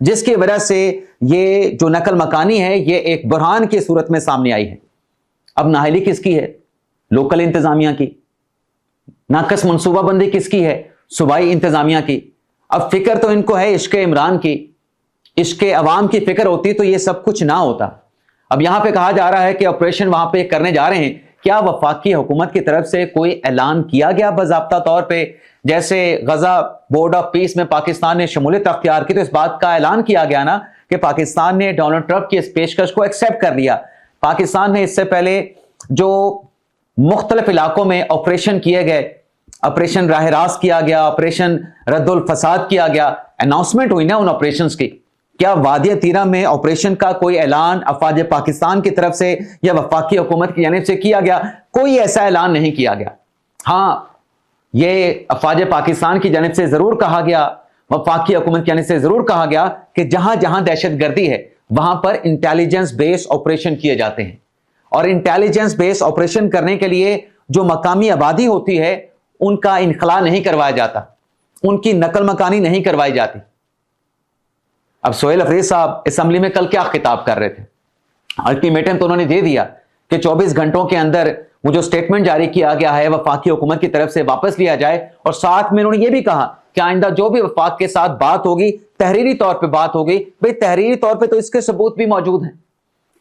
جس کی وجہ سے یہ جو نقل مکانی ہے یہ ایک بحران کی صورت میں سامنے آئی ہے۔ اب نااہلی کس کی ہے؟ لوکل انتظامیہ کی۔ ناقص منصوبہ بندی کس کی ہے؟ صوبائی انتظامیہ کی۔ اب فکر تو ان کو ہے عشق عمران کی، عشق عوام کی فکر ہوتی تو یہ سب کچھ نہ ہوتا۔ اب یہاں پہ کہا جا رہا ہے کہ آپریشن وہاں پہ کرنے جا رہے ہیں، کیا وفاقی حکومت کی طرف سے کوئی اعلان کیا گیا باضابطہ طور پہ؟ جیسے غزہ بورڈ آف پیس میں پاکستان نے شمولیت اختیار کی تو اس بات کا اعلان کیا گیا نا کہ پاکستان نے ڈونلڈ ٹرمپ کی اس پیشکش کو ایکسیپٹ کر لیا۔ پاکستان نے اس سے پہلے جو مختلف علاقوں میں آپریشن کیے گئے، آپریشن راہ راست کیا گیا، آپریشن رد الفساد کیا گیا، اناؤنسمنٹ ہوئی نا ان آپریشنز کی، کیا وادی تیرہ میں آپریشن کا کوئی اعلان افواج پاکستان کی طرف سے یا وفاقی حکومت کی جانب سے کیا گیا؟ کوئی ایسا اعلان نہیں کیا گیا۔ ہاں، یہ افواج پاکستان کی جانب سے ضرور کہا گیا، وفاقی حکومت کی جانب سے ضرور کہا گیا کہ جہاں جہاں دہشت گردی ہے وہاں پر انٹیلیجنس بیس آپریشن کیے جاتے ہیں، اور انٹیلیجنس بیس آپریشن کرنے کے لیے جو مقامی آبادی ہوتی ہے ان کا انخلا نہیں کروایا جاتا، ان کی نقل مکانی نہیں کروائی جاتی۔ اب سہیل افریدی صاحب اسمبلی میں کل کیا خطاب کر رہے تھے؟ الٹیمیٹم تو انہوں نے دے دیا کہ 24 گھنٹوں کے اندر وہ جو سٹیٹمنٹ جاری کیا گیا ہے وفاقی حکومت کی طرف سے واپس لیا جائے، اور ساتھ میں انہوں نے یہ بھی کہا کہ آئندہ جو بھی وفاق کے ساتھ بات ہوگی تحریری طور پہ بات ہوگی۔ بھئی تحریری طور پہ تو اس کے ثبوت بھی موجود ہیں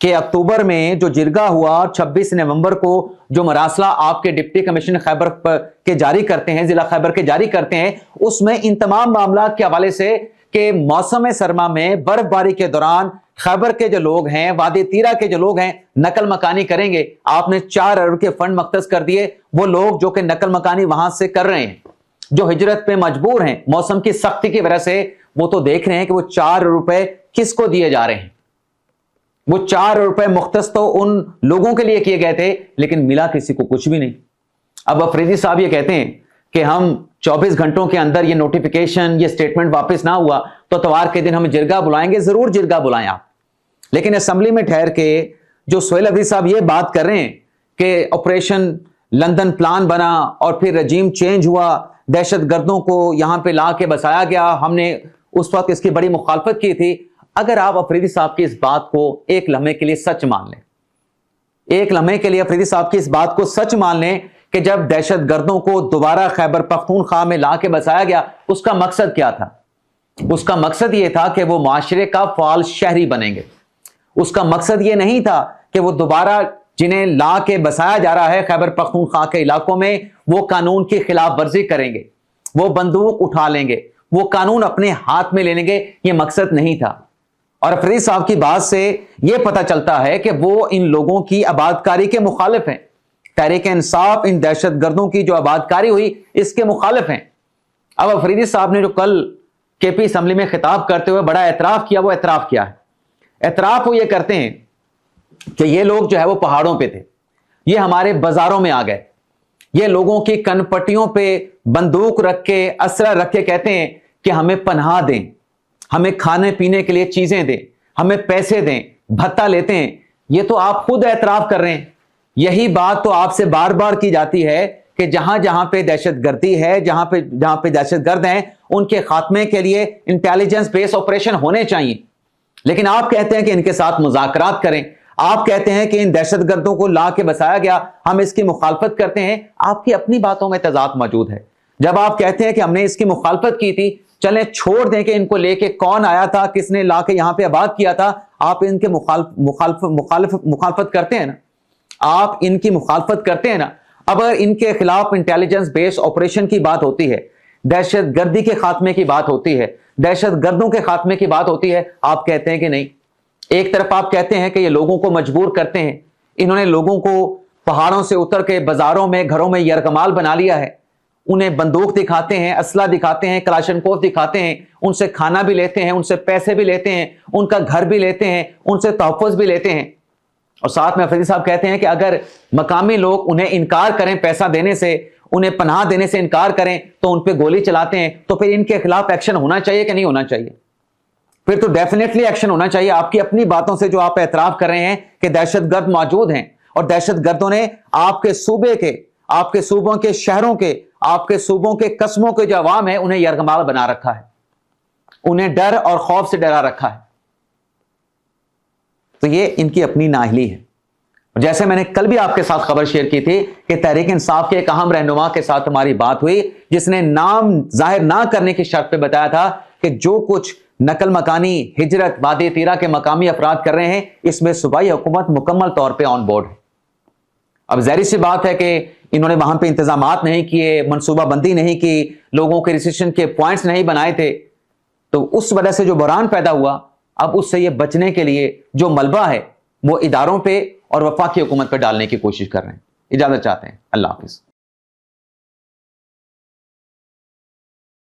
کہ اکتوبر میں جو جرگہ ہوا، 26 نومبر کو جو مراسلہ آپ کے ڈپٹی کمشنر خیبر کے جاری کرتے ہیں، ضلع خیبر کے جاری کرتے ہیں، اس میں ان تمام معاملات کے حوالے سے کہ موسم سرما میں برف باری کے دوران خیبر کے جو لوگ ہیں، وادی تیرہ کے جو لوگ ہیں، نقل مکانی کریں گے۔ آپ نے 4 ارب کے فنڈ مختص کر دیے، وہ لوگ جو کہ نقل مکانی وہاں سے کر رہے ہیں، جو ہجرت پہ مجبور ہیں موسم کی سختی کی وجہ سے، وہ تو دیکھ رہے ہیں کہ وہ 4 روپے کس کو دیے جا رہے ہیں۔ وہ 4 روپے مختص تو ان لوگوں کے لیے کیے گئے تھے لیکن ملا کسی کو کچھ بھی نہیں۔ اب افریدی صاحب یہ کہتے ہیں کہ ہم 24 گھنٹوں کے اندر یہ نوٹیفیکیشن، یہ سٹیٹمنٹ واپس نہ ہوا تو اتوار کے دن ہم جرگہ بلائیں گے۔ ضرور جرگہ بلائیں آپ، لیکن اسمبلی میں ٹھہر کے جو سہیل افریدی صاحب یہ بات کر رہے ہیں کہ آپریشن لندن پلان بنا اور پھر رجیم چینج ہوا، دہشت گردوں کو یہاں پہ لا کے بسایا گیا، ہم نے اس وقت اس کی بڑی مخالفت کی تھی۔ اگر آپ افریدی صاحب کی اس بات کو ایک لمحے کے لیے سچ مان لیں، ایک لمحے کے لیے افریدی صاحب کی اس بات کو سچ مان لیں کہ جب دہشت گردوں کو دوبارہ خیبر پختونخوا میں لا کے بسایا گیا، اس کا مقصد کیا تھا؟ اس کا مقصد یہ تھا کہ وہ معاشرے کا فعال شہری بنیں گے۔ اس کا مقصد یہ نہیں تھا کہ وہ دوبارہ جنہیں لا کے بسایا جا رہا ہے خیبر پختونخوا کے علاقوں میں، وہ قانون کی خلاف ورزی کریں گے، وہ بندوق اٹھا لیں گے، وہ قانون اپنے ہاتھ میں لے لیں گے۔ یہ مقصد نہیں تھا۔ اور افریدی صاحب کی بات سے یہ پتہ چلتا ہے کہ وہ ان لوگوں کی آبادکاری کے مخالف ہیں۔ تحریک انصاف ان دہشت گردوں کی جو آبادکاری ہوئی اس کے مخالف ہیں۔ اب افریدی صاحب نے جو کل کے پی اسمبلی میں خطاب کرتے ہوئے بڑا اعتراف کیا، وہ اعتراف کیا ہے؟ اعتراف وہ یہ کرتے ہیں کہ یہ لوگ جو ہے وہ پہاڑوں پہ تھے، یہ ہمارے بازاروں میں آ گئے، یہ لوگوں کی کن پٹیوں پہ بندوق رکھ کے، اسلحہ رکھ کے کہتے ہیں کہ ہمیں پناہ دیں، ہمیں کھانے پینے کے لیے چیزیں دیں، ہمیں پیسے دیں، بھتہ لیتے ہیں۔ یہ تو آپ خود اعتراف کر رہے ہیں۔ یہی بات تو آپ سے بار بار کی جاتی ہے کہ جہاں جہاں پہ دہشت گردی ہے، جہاں پہ دہشت گرد ہیں، ان کے خاتمے کے لیے انٹیلیجنس بیس آپریشن ہونے چاہیے۔ لیکن آپ کہتے ہیں کہ ان کے ساتھ مذاکرات کریں، آپ کہتے ہیں کہ ان دہشت گردوں کو لا کے بسایا گیا، ہم اس کی مخالفت کرتے ہیں۔ آپ کی اپنی باتوں میں تضاد موجود ہے۔ جب آپ کہتے ہیں کہ ہم نے اس کی مخالفت کی تھی، چلیں چھوڑ دیں کہ ان کو لے کے کون آیا تھا، کس نے لا کے یہاں پہ آباد کیا تھا، آپ ان کے مخالفت کرتے ہیں نا، آپ ان کی مخالفت کرتے ہیں نا۔ اب اگر ان کے خلاف انٹیلیجنس بیس آپریشن کی بات ہوتی ہے، دہشت گردی کے خاتمے کی بات ہوتی ہے، دہشت گردوں کے خاتمے کی بات ہوتی ہے، آپ کہتے ہیں کہ نہیں۔ ایک طرف آپ کہتے ہیں کہ یہ لوگوں کو مجبور کرتے ہیں، انہوں نے لوگوں کو پہاڑوں سے اتر کے بازاروں میں، گھروں میں یرغمال بنا لیا ہے، انہیں بندوق دکھاتے ہیں، اسلحہ دکھاتے ہیں، کلاشنکوف دکھاتے ہیں، ان سے کھانا بھی لیتے ہیں، ان سے پیسے بھی لیتے ہیں، ان کا گھر بھی لیتے ہیں، ان سے تحفظ بھی لیتے ہیں۔ اور ساتھ میں افریدی صاحب کہتے ہیں کہ اگر مقامی لوگ انہیں انکار کریں پیسہ دینے سے، انہیں پناہ دینے سے انکار کریں تو ان پہ گولی چلاتے ہیں، تو پھر ان کے خلاف ایکشن ہونا چاہیے کہ نہیں ہونا چاہیے؟ پھر تو ڈیفینیٹلی ایکشن ہونا چاہیے۔ آپ کی اپنی باتوں سے جو آپ اعتراف کر رہے ہیں کہ دہشت گرد موجود ہیں، اور دہشت گردوں نے آپ کے صوبے کے، آپ کے صوبوں کے شہروں کے، آپ کے صوبوں کے قصبوں کے جو عوام ہیں انہیں یرغمال بنا رکھا ہے۔ انہیں ڈر اور خوف سے ڈرا رکھا ہے. تو یہ ان کی اپنی نااہلی ہے. جیسے میں نے کل بھی آپ کے ساتھ خبر شیئر کی تھی کہ تحریک انصاف کے ایک اہم رہنما کے ساتھ ہماری بات ہوئی جس نے نام ظاہر نہ کرنے کی شرط پہ بتایا تھا کہ جو کچھ نقل مکانی ہجرت وادی تیرا کے مقامی افراد کر رہے ہیں اس میں صوبائی حکومت مکمل طور پہ آن بورڈ ہے. اب ظاہر سی بات ہے کہ انہوں نے وہاں پہ انتظامات نہیں کیے، منصوبہ بندی نہیں کی، لوگوں کے ریسیشن کے پوائنٹس نہیں بنائے تھے، تو اس وجہ سے جو بحران پیدا ہوا، اب اس سے یہ بچنے کے لیے جو ملبہ ہے وہ اداروں پہ اور وفاقی حکومت پہ ڈالنے کی کوشش کر رہے ہیں. اجازت چاہتے ہیں. اللہ حافظ.